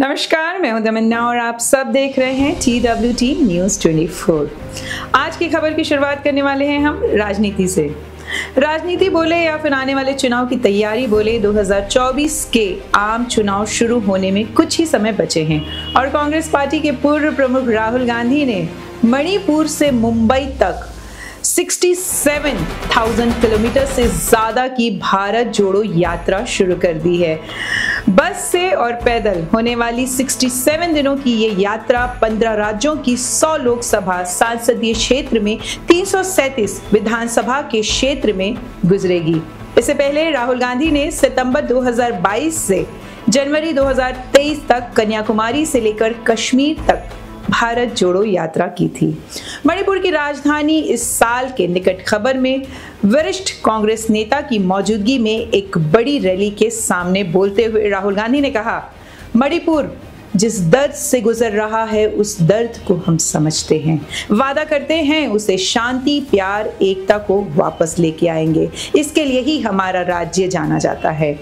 नमस्कार, मैं हूं तमन्ना और आप सब देख रहे हैं TWT न्यूज़ 24। आज की खबर की शुरुआत करने वाले हैं हम राजनीति से। राजनीति बोले या फिर आने वाले चुनाव की तैयारी बोले, 2024 के आम चुनाव शुरू होने में कुछ ही समय बचे हैं और कांग्रेस पार्टी के पूर्व प्रमुख राहुल गांधी ने मणिपुर से मुंबई तक 67,000 किलोमीटर से ज्यादा की भारत जोड़ो यात्रा शुरू कर दी है। बस से और पैदल होने वाली 67 दिनों की ये यात्रा 15 राज्यों की 100 लोकसभा संसदीय क्षेत्र में 337 विधानसभा के क्षेत्र में गुजरेगी। इससे पहले राहुल गांधी ने सितंबर 2022 से जनवरी 2023 तक कन्याकुमारी से लेकर कश्मीर तक भारत जोड़ो यात्रा की थी। मणिपुर की राजधानी इस साल के निकट खबर में वरिष्ठ कांग्रेस नेता की मौजूदगी में एक बड़ी रैली के सामने बोलते हुए राहुल गांधी ने कहा, मणिपुर जिस दर्द से गुजर रहा है उस दर्द को हम समझते हैं, वादा करते हैं उसे शांति, प्यार, एकता को वापस लेके आएंगे। इसके लिए ही हमारा राज्य जाना जाता है।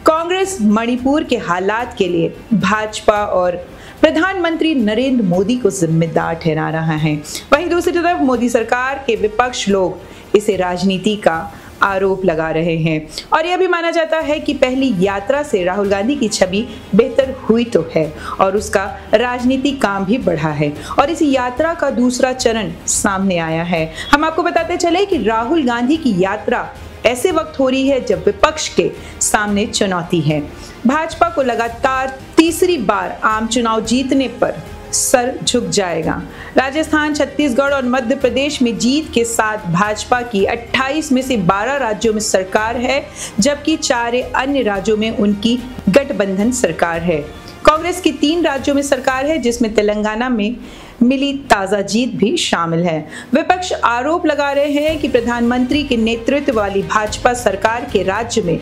कांग्रेस मणिपुर के हालात के लिए भाजपा और प्रधानमंत्री नरेंद्र मोदी को जिम्मेदार ठहरा रहा है। वहीं दूसरी तरफ मोदी सरकार के विपक्ष लोग इसे राजनीति का आरोप लगा रहे हैं और यह भी माना जाता है कि पहली यात्रा से राहुल गांधी की छवि बेहतर हुई तो है और उसका राजनीतिक काम भी बढ़ा है और इस यात्रा का दूसरा चरण सामने आया है। हम आपको बताते चले कि राहुल गांधी की यात्रा ऐसे वक्त हो रही है जब विपक्ष के सामने चुनौती है। भाजपा को लगातार तीसरी बार आम चुनाव जीतने पर सर झुक जाएगा। राजस्थान, छत्तीसगढ़ और मध्य प्रदेश में जीत के साथ भाजपा की 28 में से 12 राज्यों में सरकार है, जबकि 4 अन्य राज्यों में उनकी गठबंधन सरकार है। कांग्रेस की 3 राज्यों में सरकार है, जिसमें तेलंगाना में मिली ताजा जीत भी शामिल है। विपक्ष आरोप लगा रहे हैं कि प्रधानमंत्री के नेतृत्व वाली भाजपा सरकार के राज्य में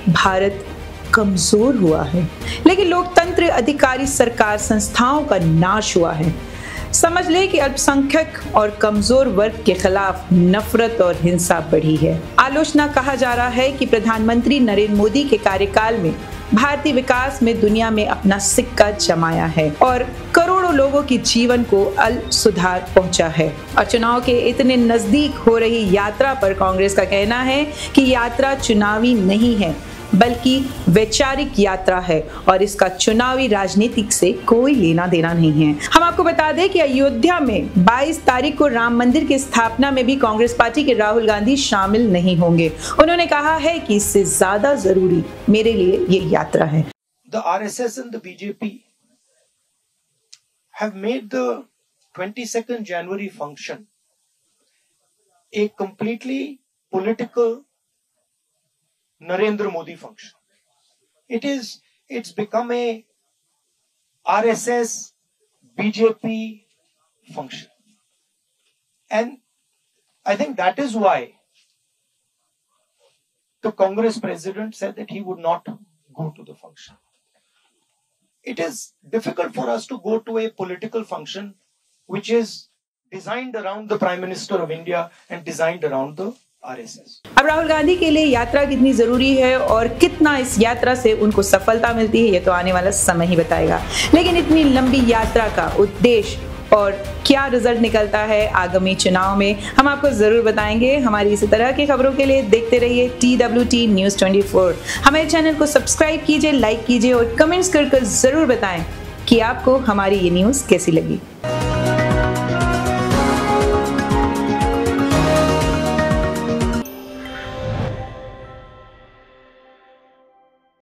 भारत कमजोर हुआ है, लेकिन लोकतंत्र, अधिकारी सरकार, संस्थाओं का नाश हुआ है। समझ ले कि अल्पसंख्यक और कमजोर वर्ग के खिलाफ नफरत और हिंसा बढ़ी है। आलोचना कहा जा रहा है कि प्रधानमंत्री नरेंद्र मोदी के कार्यकाल में भारतीय विकास में दुनिया में अपना सिक्का जमाया है और करोड़ों लोगों के जीवन को अल्प सुधार पहुंचा है। और चुनाव के इतने नजदीक हो रही यात्रा पर कांग्रेस का कहना है कि यात्रा चुनावी नहीं है बल्कि वैचारिक यात्रा है और इसका चुनावी राजनीतिक से कोई लेना देना नहीं है। हम आपको बता दें कि अयोध्या में 22 तारीख को राम मंदिर की स्थापना में भी कांग्रेस पार्टी के राहुल गांधी शामिल नहीं होंगे। उन्होंने कहा है कि इससे ज्यादा जरूरी मेरे लिए ये यात्रा है। The RSS and the BJP have made the 22nd January function a completely political Narendra Modi function. It's become a RSS BJP function. And I think that is why the Congress president said that he would not go to the function. It is difficult for us to go to a political function which is designed around the Prime Minister of India and designed around the RSS. अब राहुल गांधी के लिए यात्रा कितनी जरूरी है और कितना इस यात्रा से उनको सफलता मिलती है, ये तो आने वाला समय ही बताएगा। लेकिन इतनी लंबी यात्रा का उद्देश्य और क्या रिजल्ट निकलता है आगामी चुनाव में, हम आपको जरूर बताएंगे। हमारी इसी तरह की खबरों के लिए देखते रहिए TWT न्यूज़ 24। हमारे चैनल को सब्सक्राइब कीजिए, लाइक कीजिए और कमेंट्स कर जरूर बताएं कि आपको हमारी ये न्यूज़ कैसी लगी।